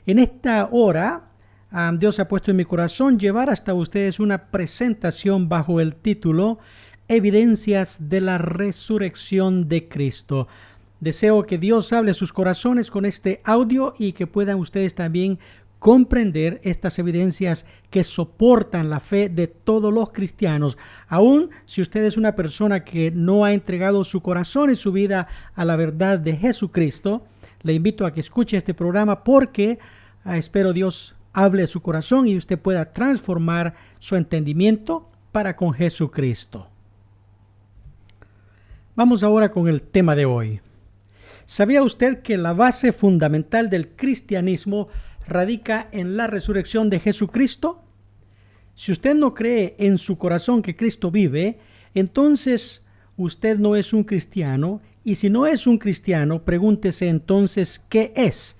En esta hora, Dios ha puesto en mi corazón llevar hasta ustedes una presentación bajo el título Evidencias de la Resurrección de Cristo. Deseo que Dios hable a sus corazones con este audio y que puedan ustedes también comprender estas evidencias que soportan la fe de todos los cristianos. Aun si usted es una persona que no ha entregado su corazón y su vida a la verdad de Jesucristo, le invito a que escuche este programa porque espero Dios hable a su corazón y usted pueda transformar su entendimiento para con Jesucristo. Vamos ahora con el tema de hoy. ¿Sabía usted que la base fundamental del cristianismo radica en la resurrección de Jesucristo? Si usted no cree en su corazón que Cristo vive, entonces usted no es un cristiano, y si no es un cristiano, pregúntese entonces ¿qué es?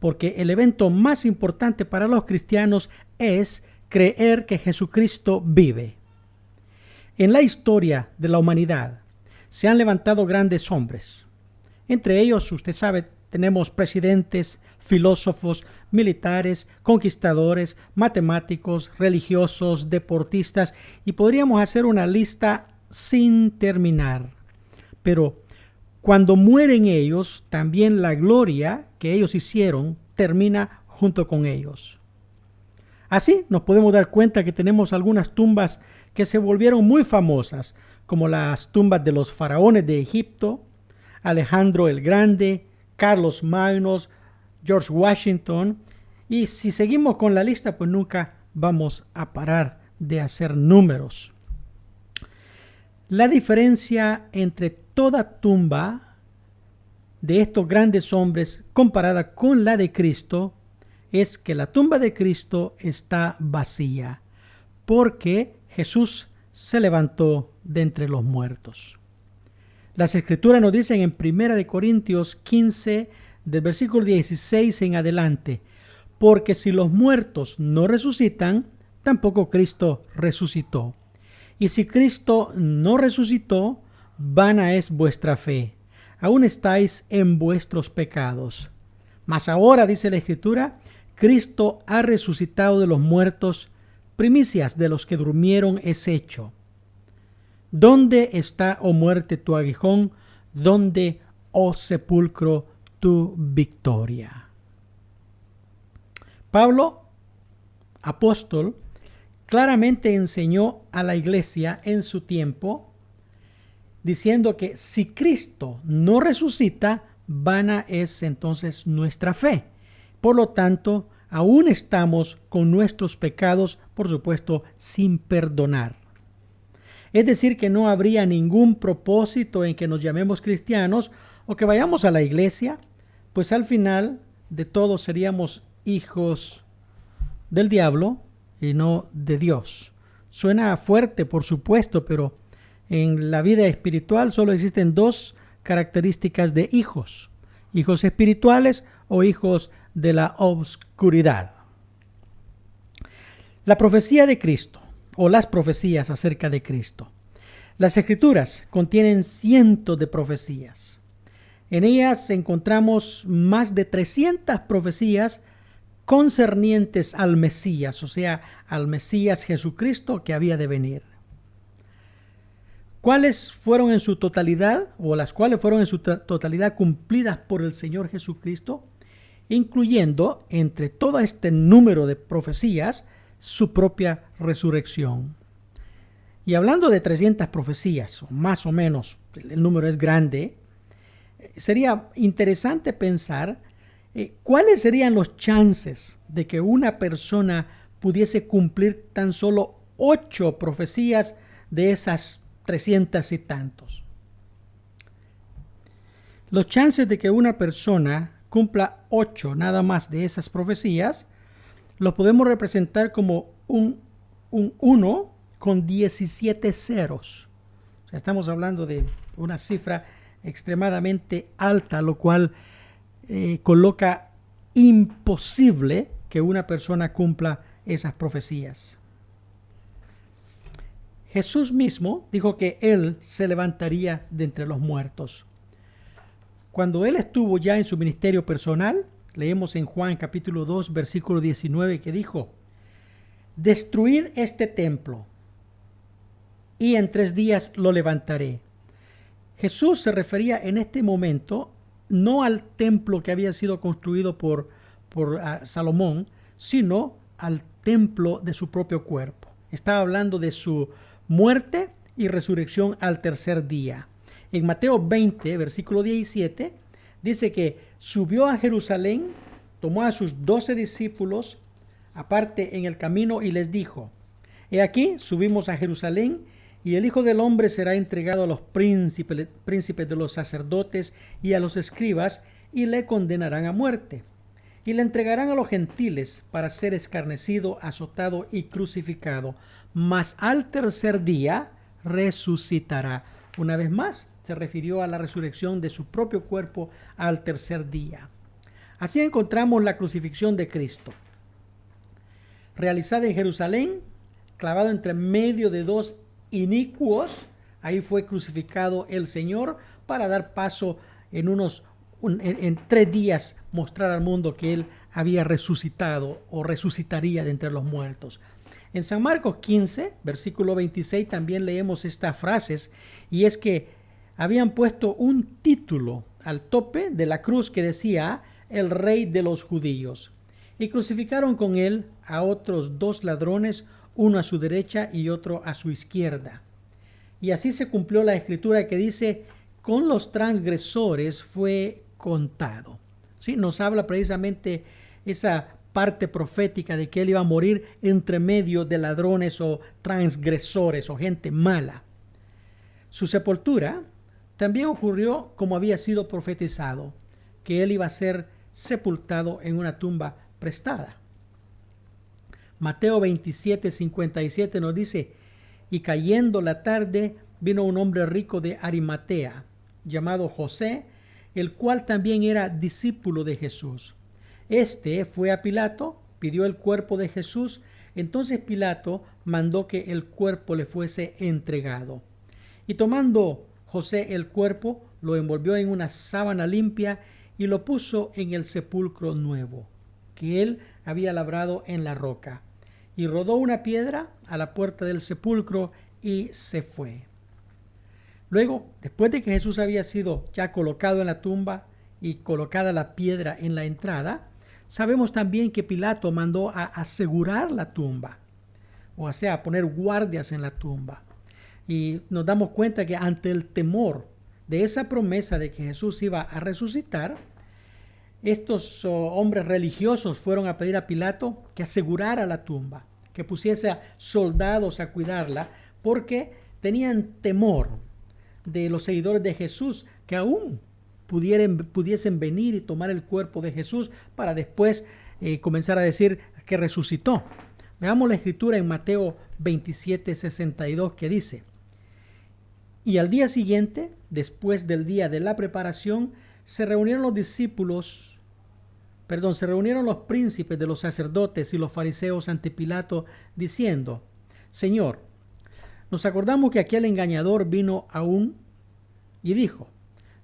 Porque el evento más importante para los cristianos es creer que Jesucristo vive. En la historia de la humanidad se han levantado grandes hombres. Entre ellos, usted sabe, tenemos presidentes, filósofos, militares, conquistadores, matemáticos, religiosos, deportistas, y podríamos hacer una lista sin terminar. Pero cuando mueren ellos, también la gloria que ellos hicieron termina junto con ellos. Así nos podemos dar cuenta que tenemos algunas tumbas que se volvieron muy famosas, como las tumbas de los faraones de Egipto, Alejandro el Grande, Carlos Magno, George Washington, y si seguimos con la lista, pues nunca vamos a parar de hacer números. La diferencia entre toda tumba de estos grandes hombres comparada con la de Cristo es que la tumba de Cristo está vacía, porque Jesús se levantó de entre los muertos. Las Escrituras nos dicen en 1 Corintios 15, del versículo 16 en adelante, porque si los muertos no resucitan, tampoco Cristo resucitó. Y si Cristo no resucitó, vana es vuestra fe. Aún estáis en vuestros pecados. Mas ahora, dice la Escritura, Cristo ha resucitado de los muertos, primicias de los que durmieron es hecho. ¿Dónde está, oh muerte, tu aguijón? ¿Dónde, oh sepulcro, tu victoria? Pablo, apóstol, claramente enseñó a la iglesia en su tiempo, diciendo que si Cristo no resucita, vana es entonces nuestra fe. Por lo tanto, aún estamos con nuestros pecados, por supuesto, sin perdonar. Es decir, que no habría ningún propósito en que nos llamemos cristianos o que vayamos a la iglesia, pues al final de todo seríamos hijos del diablo y no de Dios. Suena fuerte, por supuesto, pero en la vida espiritual solo existen dos características de hijos: hijos espirituales o hijos de la obscuridad. La profecía de Cristo, o las profecías acerca de Cristo. Las Escrituras contienen cientos de profecías. En ellas encontramos más de 300 profecías concernientes al Mesías, o sea, al Mesías Jesucristo que había de venir. ¿Cuáles fueron en su totalidad, o las cuales fueron en su totalidad cumplidas por el Señor Jesucristo? Incluyendo entre todo este número de profecías su propia resurrección. Y hablando de 300 profecías, o más o menos, el número es grande, sería interesante pensar cuáles serían los chances de que una persona pudiese cumplir tan solo 8 profecías de esas 300 y tantos. Los chances de que una persona cumpla 8 nada más de esas profecías lo podemos representar como un 1 con 17 ceros. O sea, estamos hablando de una cifra extremadamente alta, lo cual coloca imposible que una persona cumpla esas profecías. Jesús mismo dijo que Él se levantaría de entre los muertos. Cuando Él estuvo ya en su ministerio personal, Leemos en Juan capítulo 2, versículo 19, que dijo: destruid este templo y en 3 días lo levantaré. Jesús se refería en este momento no al templo que había sido construido por Salomón, sino al templo de su propio cuerpo. Estaba hablando de su muerte y resurrección al 3er día. En Mateo 20, versículo 17, dice que subió a Jerusalén, tomó a sus 12 discípulos aparte en el camino y les dijo: he aquí, subimos a Jerusalén, y el Hijo del Hombre será entregado a los príncipes de los sacerdotes y a los escribas, y le condenarán a muerte. Y le entregarán a los gentiles para ser escarnecido, azotado y crucificado. Mas al 3er día resucitará. Una vez más, se refirió a la resurrección de su propio cuerpo al 3er día. Así encontramos la crucifixión de Cristo, realizada en Jerusalén, clavado entre medio de 2 inicuos. Ahí fue crucificado el Señor para dar paso en 3 días mostrar al mundo que Él había resucitado o resucitaría de entre los muertos. En San Marcos 15, versículo 26, también leemos estas frases, y es que habían puesto un título al tope de la cruz que decía: el Rey de los Judíos. Y crucificaron con Él a otros 2 ladrones, uno a su derecha y otro a su izquierda. Y así se cumplió la escritura que dice: con los transgresores fue contado. ¿Sí? Nos habla precisamente esa parte profética de que Él iba a morir entre medio de ladrones o transgresores o gente mala. Su sepultura también ocurrió como había sido profetizado, que Él iba a ser sepultado en una tumba prestada. Mateo 27, 57 nos dice: y cayendo la tarde, vino un hombre rico de Arimatea, llamado José, el cual también era discípulo de Jesús. Este fue a Pilato, pidió el cuerpo de Jesús. Entonces Pilato mandó que el cuerpo le fuese entregado. Y tomando José el cuerpo, lo envolvió en una sábana limpia y lo puso en el sepulcro nuevo, que él había labrado en la roca. Y rodó una piedra a la puerta del sepulcro y se fue. Luego, después de que Jesús había sido ya colocado en la tumba y colocada la piedra en la entrada, sabemos también que Pilato mandó a asegurar la tumba, o sea, a poner guardias en la tumba. Y nos damos cuenta que ante el temor de esa promesa de que Jesús iba a resucitar, estos hombres religiosos fueron a pedir a Pilato que asegurara la tumba, que pusiese a soldados a cuidarla, porque tenían temor de los seguidores de Jesús que aún pudiesen venir y tomar el cuerpo de Jesús para después comenzar a decir que resucitó. Veamos la escritura en Mateo 27, 62, que dice: y al día siguiente, después del día de la preparación, se reunieron los príncipes de los sacerdotes y los fariseos ante Pilato, diciendo: Señor, nos acordamos que aquel engañador vino aún y dijo: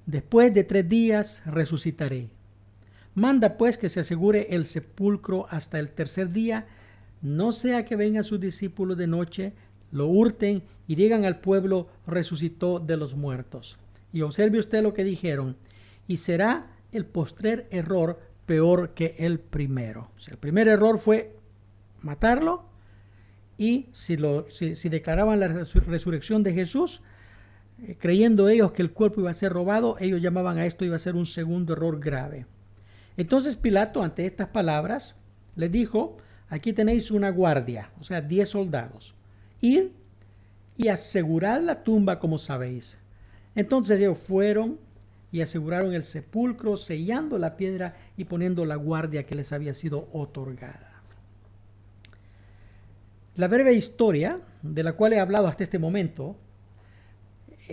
después de 3 días resucitaré. Manda pues que se asegure el sepulcro hasta el 3er día, no sea que vengan sus discípulos de noche, lo hurten y digan al pueblo: resucitó de los muertos. Y observe usted lo que dijeron: y será el postrer error peor que el primero. O sea, el primer error fue matarlo, y si declaraban la resurrección de Jesús, creyendo ellos que el cuerpo iba a ser robado, ellos llamaban a esto iba a ser un segundo error grave. Entonces Pilato, ante estas palabras, les dijo: aquí tenéis una guardia, o sea, 10 soldados. Id y asegurad la tumba como sabéis. Entonces ellos fueron y aseguraron el sepulcro, sellando la piedra y poniendo la guardia que les había sido otorgada. La breve historia de la cual he hablado hasta este momento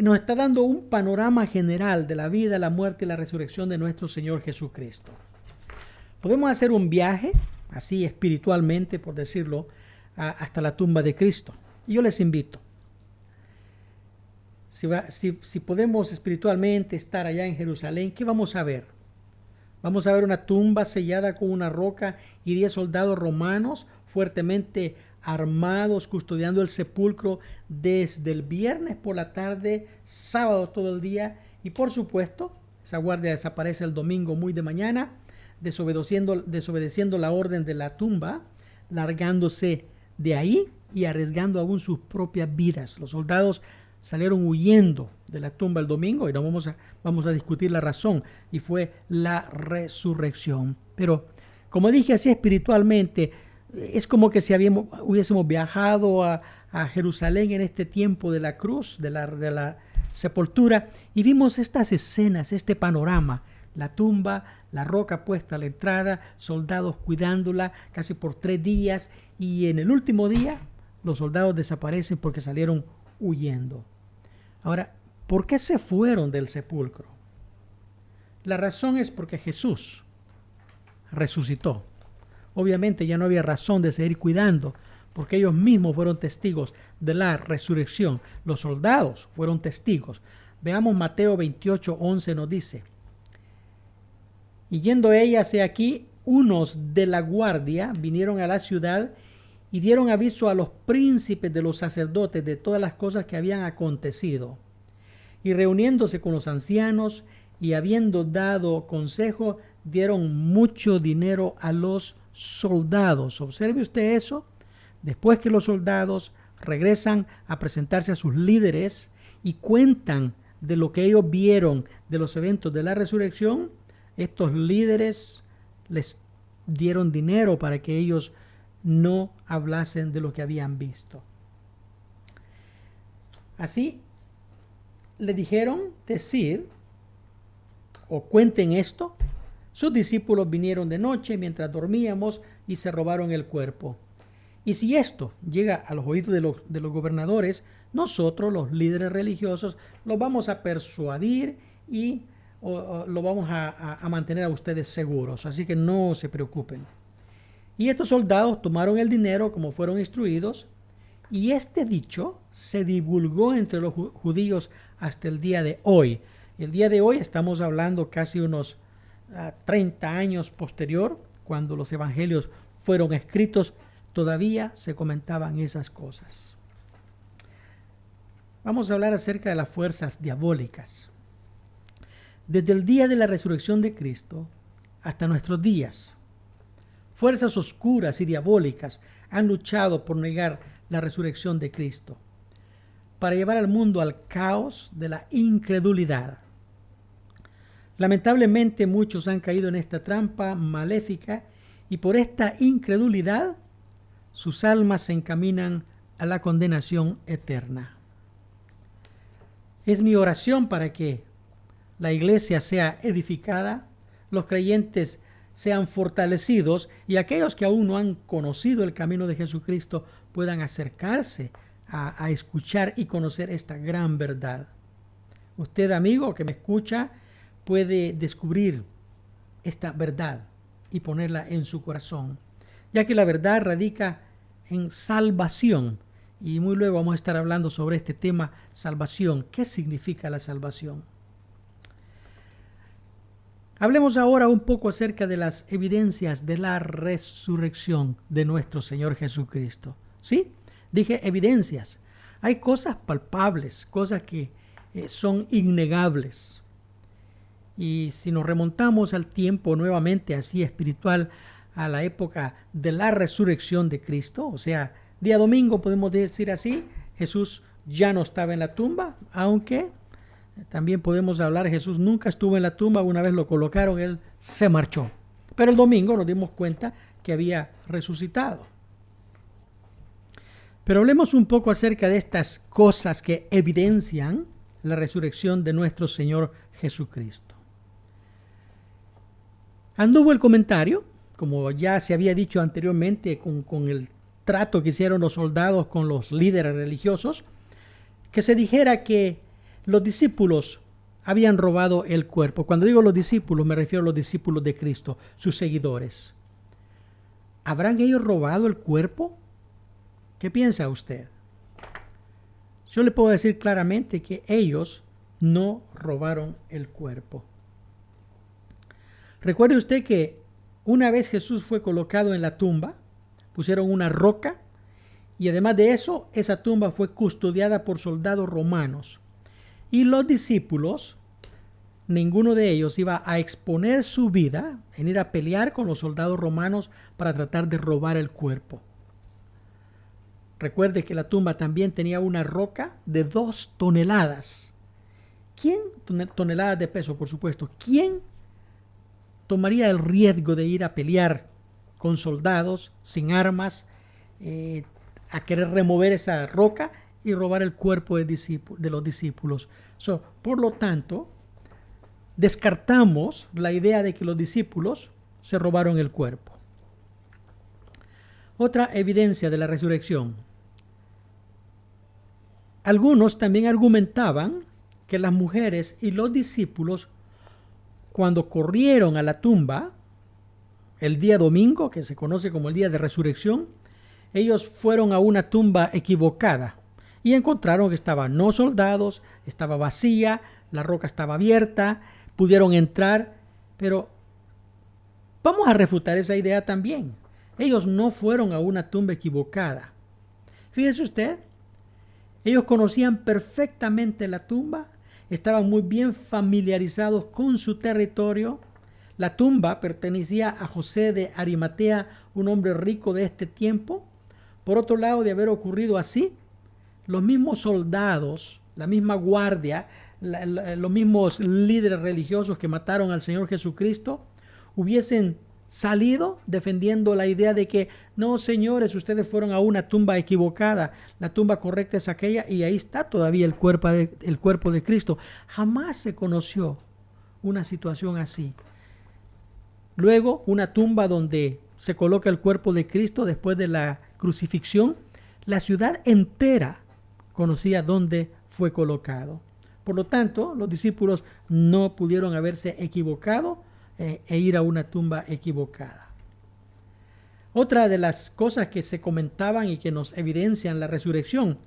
nos está dando un panorama general de la vida, la muerte y la resurrección de nuestro Señor Jesucristo. Podemos hacer un viaje, así espiritualmente, por decirlo, hasta la tumba de Cristo. Y yo les invito, si podemos espiritualmente estar allá en Jerusalén, ¿qué vamos a ver? Vamos a ver una tumba sellada con una roca y 10 soldados romanos fuertemente armados custodiando el sepulcro desde el viernes por la tarde, sábado todo el día, y por supuesto esa guardia desaparece el domingo muy de mañana, desobedeciendo la orden de la tumba, largándose de ahí y arriesgando aún sus propias vidas. Los soldados salieron huyendo de la tumba el domingo y no vamos a discutir la razón, y fue la resurrección. Pero como dije, así espiritualmente es como que si hubiésemos viajado a Jerusalén en este tiempo de la cruz, de la sepultura, y vimos estas escenas, este panorama: la tumba, la roca puesta a la entrada, soldados cuidándola casi por 3 días, y en el último día los soldados desaparecen porque salieron huyendo. Ahora, ¿por qué se fueron del sepulcro? La razón es porque Jesús resucitó. Obviamente ya no había razón de seguir cuidando, porque ellos mismos fueron testigos de la resurrección. Los soldados fueron testigos. Veamos Mateo 28:11 nos dice: y yendo ellas, he aquí, unos de la guardia vinieron a la ciudad y dieron aviso a los príncipes de los sacerdotes de todas las cosas que habían acontecido. Y reuniéndose con los ancianos y habiendo dado consejo, dieron mucho dinero a los soldados. Observe usted eso. Después que los soldados regresan a presentarse a sus líderes y cuentan de lo que ellos vieron de los eventos de la resurrección, estos líderes les dieron dinero para que ellos no hablasen de lo que habían visto. Así le dijeron decir o cuenten esto: sus discípulos vinieron de noche mientras dormíamos y se robaron el cuerpo. Y si esto llega a los oídos de los gobernadores, nosotros, los líderes religiosos, los vamos a persuadir y lo vamos a mantener a ustedes seguros. Así que no se preocupen. Y estos soldados tomaron el dinero como fueron instruidos, y este dicho se divulgó entre los judíos hasta el día de hoy. El día de hoy estamos hablando casi unos 30 años posterior, cuando los evangelios fueron escritos, todavía se comentaban esas cosas. Vamos a hablar acerca de las fuerzas diabólicas. Desde el día de la resurrección de Cristo hasta nuestros días, fuerzas oscuras y diabólicas han luchado por negar la resurrección de Cristo, para llevar al mundo al caos de la incredulidad. Lamentablemente muchos han caído en esta trampa maléfica, y por esta incredulidad sus almas se encaminan a la condenación eterna. Es mi oración para que la iglesia sea edificada, los creyentes sean fortalecidos, y aquellos que aún no han conocido el camino de Jesucristo puedan acercarse a escuchar y conocer esta gran verdad. Usted, amigo que me escucha, puede descubrir esta verdad y ponerla en su corazón, ya que la verdad radica en salvación. Y muy luego vamos a estar hablando sobre este tema, salvación. ¿Qué significa la salvación? Hablemos ahora un poco acerca de las evidencias de la resurrección de nuestro Señor Jesucristo. ¿Sí? Dije evidencias. Hay cosas palpables, cosas que son innegables. Y si nos remontamos al tiempo nuevamente así espiritual, a la época de la resurrección de Cristo, o sea, día domingo podemos decir así, Jesús ya no estaba en la tumba, aunque también podemos hablar, Jesús nunca estuvo en la tumba, una vez lo colocaron, él se marchó. Pero el domingo nos dimos cuenta que había resucitado. Pero hablemos un poco acerca de estas cosas que evidencian la resurrección de nuestro Señor Jesucristo. Anduvo el comentario, como ya se había dicho anteriormente, con el trato que hicieron los soldados con los líderes religiosos, que se dijera que los discípulos habían robado el cuerpo. Cuando digo los discípulos, me refiero a los discípulos de Cristo, sus seguidores. ¿Habrán ellos robado el cuerpo? ¿Qué piensa usted? Yo le puedo decir claramente que ellos no robaron el cuerpo. Recuerde usted que una vez Jesús fue colocado en la tumba, pusieron una roca y además de eso, esa tumba fue custodiada por soldados romanos. Y los discípulos, ninguno de ellos iba a exponer su vida en ir a pelear con los soldados romanos para tratar de robar el cuerpo. Recuerde que la tumba también tenía una roca de 2 toneladas. ¿Quién? Toneladas de peso, por supuesto. ¿Quién tomaría el riesgo de ir a pelear con soldados sin armas, a querer remover esa roca y robar el cuerpo de los discípulos? Por lo tanto, descartamos la idea de que los discípulos se robaron el cuerpo. Otra evidencia de la resurrección. Algunos también argumentaban que las mujeres y los discípulos, cuando corrieron a la tumba el día domingo, que se conoce como el día de resurrección, ellos fueron a una tumba equivocada y encontraron que estaban no soldados, estaba vacía, la roca estaba abierta, pudieron entrar, pero vamos a refutar esa idea también. Ellos no fueron a una tumba equivocada. Fíjese usted, ellos conocían perfectamente la tumba, estaban muy bien familiarizados con su territorio. La tumba pertenecía a José de Arimatea, un hombre rico de este tiempo. Por otro lado, de haber ocurrido así, los mismos soldados, la misma guardia, los mismos líderes religiosos que mataron al Señor Jesucristo, hubiesen salido defendiendo la idea de que no, señores, ustedes fueron a una tumba equivocada, la tumba correcta es aquella y ahí está todavía el cuerpo de Cristo. Jamás se conoció una situación así. Luego, una tumba donde se coloca el cuerpo de Cristo después de la crucifixión, la ciudad entera conocía dónde fue colocado. Por lo tanto, los discípulos no pudieron haberse equivocado e ir a una tumba equivocada. Otra de las cosas que se comentaban y que nos evidencian la resurrección,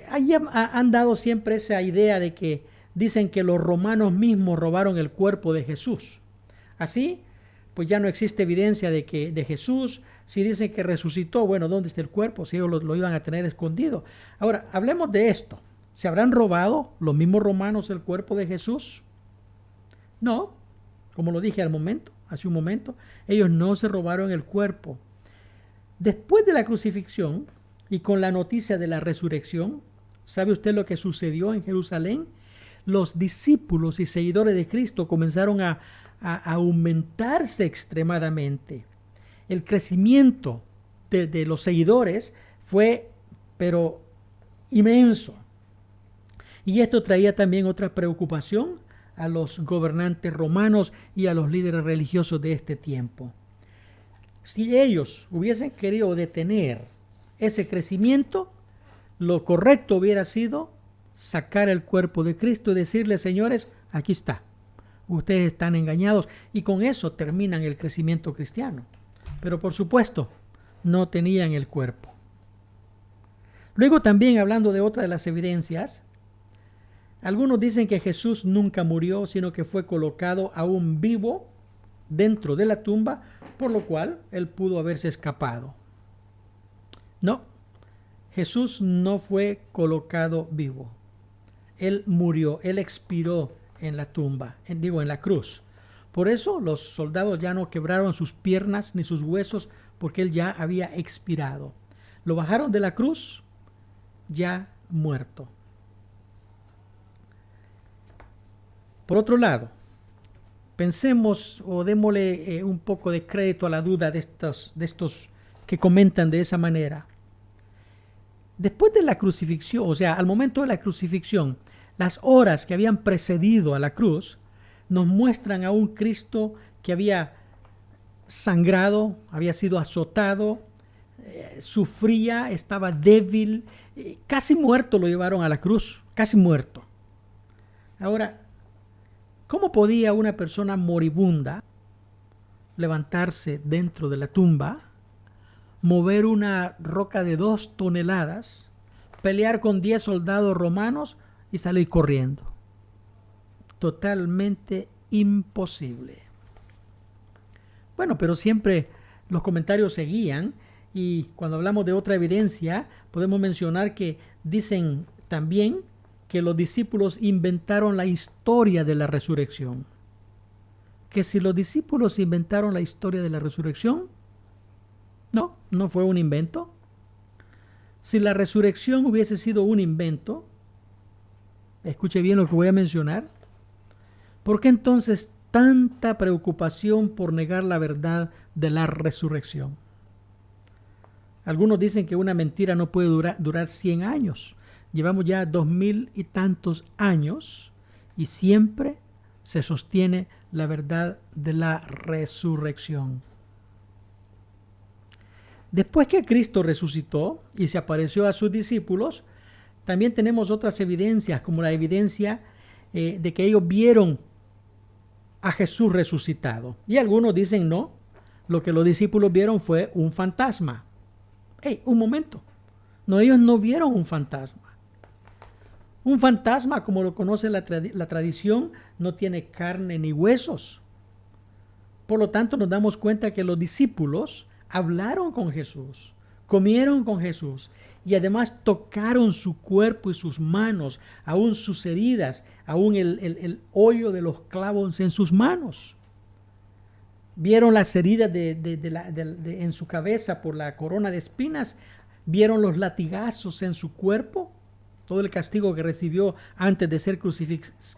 han dado siempre esa idea de que dicen que los romanos mismos robaron el cuerpo de Jesús. Así, pues ya no existe evidencia de Jesús. Si dicen que resucitó, bueno, ¿dónde está el cuerpo? Si ellos lo iban a tener escondido. Ahora, hablemos de esto. ¿Se habrán robado los mismos romanos el cuerpo de Jesús? No, como lo dije hace un momento, ellos no se robaron el cuerpo. Después de la crucifixión y con la noticia de la resurrección, ¿sabe usted lo que sucedió en Jerusalén? Los discípulos y seguidores de Cristo comenzaron a aumentarse extremadamente. El crecimiento de los seguidores fue, pero inmenso. Y esto traía también otra preocupación a los gobernantes romanos y a los líderes religiosos de este tiempo. Si ellos hubiesen querido detener ese crecimiento, lo correcto hubiera sido sacar el cuerpo de Cristo y decirle, señores, aquí está. Ustedes están engañados y con eso terminan el crecimiento cristiano. Pero por supuesto, no tenían el cuerpo. Luego también, hablando de otra de las evidencias, algunos dicen que Jesús nunca murió, sino que fue colocado aún vivo dentro de la tumba, por lo cual él pudo haberse escapado. No, Jesús no fue colocado vivo. Él murió, él expiró en la tumba, en la cruz. Por eso los soldados ya no quebraron sus piernas ni sus huesos, porque él ya había expirado. Lo bajaron de la cruz ya muerto. Por otro lado, pensemos o démosle un poco de crédito a la duda de estos que comentan de esa manera. Después de la crucifixión, o sea, al momento de la crucifixión, las horas que habían precedido a la cruz nos muestran a un Cristo que había sangrado, había sido azotado, sufría, estaba débil, casi muerto lo llevaron a la cruz, casi muerto. Ahora, ¿cómo podía una persona moribunda levantarse dentro de la tumba, mover una roca de 2 toneladas, pelear con 10 soldados romanos y salir corriendo? Totalmente imposible. Bueno, pero siempre los comentarios seguían, y cuando hablamos de otra evidencia, podemos mencionar que dicen también que los discípulos inventaron la historia de la resurrección. Que si los discípulos inventaron la historia de la resurrección, no fue un invento. Si la resurrección hubiese sido un invento, escuche bien lo que voy a mencionar, ¿por qué entonces tanta preocupación por negar la verdad de la resurrección? Algunos dicen que una mentira no puede durar 100 años. Llevamos ya 2000 y tantos años y siempre se sostiene la verdad de la resurrección. Después que Cristo resucitó y se apareció a sus discípulos, también tenemos otras evidencias, como la evidencia de que ellos vieron a Jesús resucitado. Y algunos dicen no, lo que los discípulos vieron fue un fantasma. Un momento. No, ellos no vieron un fantasma. Un fantasma, como lo conoce la tradición, no tiene carne ni huesos. Por lo tanto, nos damos cuenta que los discípulos hablaron con Jesús, comieron con Jesús y además tocaron su cuerpo y sus manos, aún sus heridas, aún el hoyo de los clavos en sus manos. Vieron las heridas en su cabeza por la corona de espinas, vieron los latigazos en su cuerpo, todo el castigo que recibió antes de ser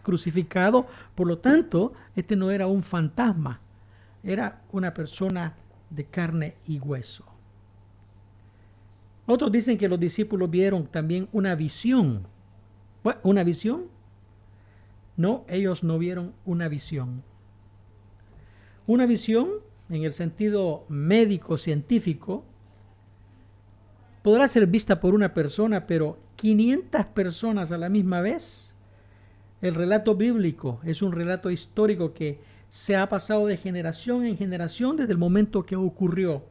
crucificado. Por lo tanto, este no era un fantasma, era una persona de carne y hueso. Otros dicen que los discípulos vieron también una visión. ¿Una visión? No, ellos no vieron una visión. Una visión, en el sentido médico-científico, podrá ser vista por una persona, pero 500 personas a la misma vez. El relato bíblico es un relato histórico que se ha pasado de generación en generación desde el momento que ocurrió.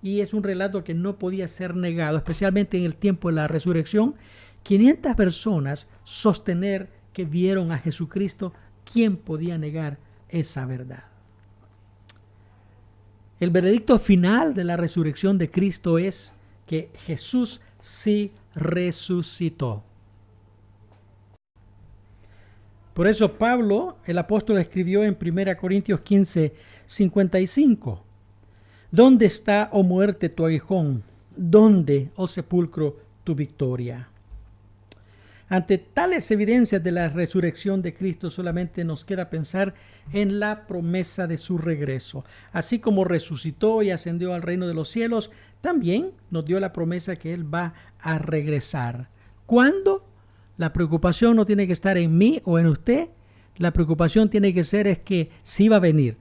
Y es un relato que no podía ser negado, especialmente en el tiempo de la resurrección. 500 personas sostener que vieron a Jesucristo. ¿Quién podía negar esa verdad? El veredicto final de la resurrección de Cristo es que Jesús sí resucitó. Por eso Pablo, el apóstol, escribió en 1 Corintios 15, 55. ¿Dónde está, oh muerte, tu aguijón? ¿Dónde, oh sepulcro, tu victoria? Ante tales evidencias de la resurrección de Cristo, solamente nos queda pensar en la promesa de su regreso. Así como resucitó y ascendió al reino de los cielos, también nos dio la promesa que Él va a regresar. ¿Cuándo? La preocupación no tiene que estar en mí o en usted. La preocupación tiene que ser es que sí va a venir.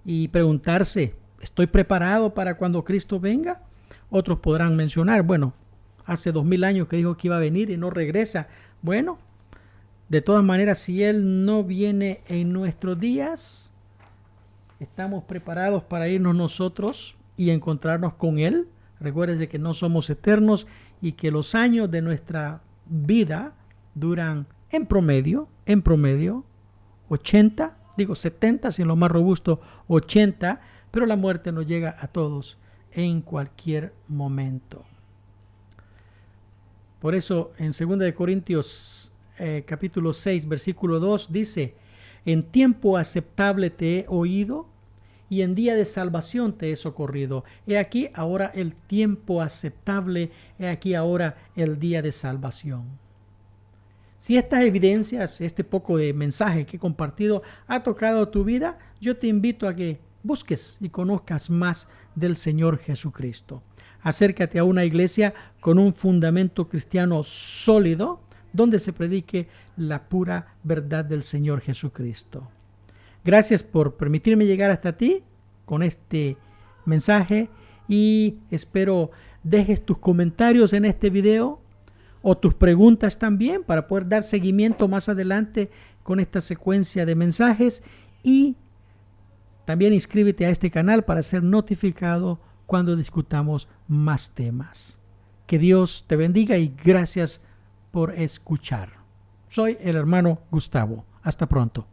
Y preguntarse, ¿estoy preparado para cuando Cristo venga? Otros podrán mencionar, bueno, hace 2000 años que dijo que iba a venir y no regresa. Bueno, de todas maneras, si Él no viene en nuestros días, estamos preparados para irnos nosotros y encontrarnos con Él. Recuérdense que no somos eternos y que los años de nuestra vida duran en promedio 80, 70, si en lo más robusto 80, pero la muerte nos llega a todos en cualquier momento. Por eso en 2 Corintios capítulo 6, versículo 2 dice: en tiempo aceptable te he oído y en día de salvación te he socorrido. He aquí ahora el tiempo aceptable, he aquí ahora el día de salvación. Si estas evidencias, este poco de mensaje que he compartido ha tocado tu vida, yo te invito a que busques y conozcas más del Señor Jesucristo. Acércate a una iglesia con un fundamento cristiano sólido, donde se predique la pura verdad del Señor Jesucristo. Gracias por permitirme llegar hasta ti con este mensaje y espero dejes tus comentarios en este video o tus preguntas también para poder dar seguimiento más adelante con esta secuencia de mensajes, y también inscríbete a este canal para ser notificado cuando discutamos más temas. Que Dios te bendiga y gracias por escuchar. Soy el hermano Gustavo. Hasta pronto.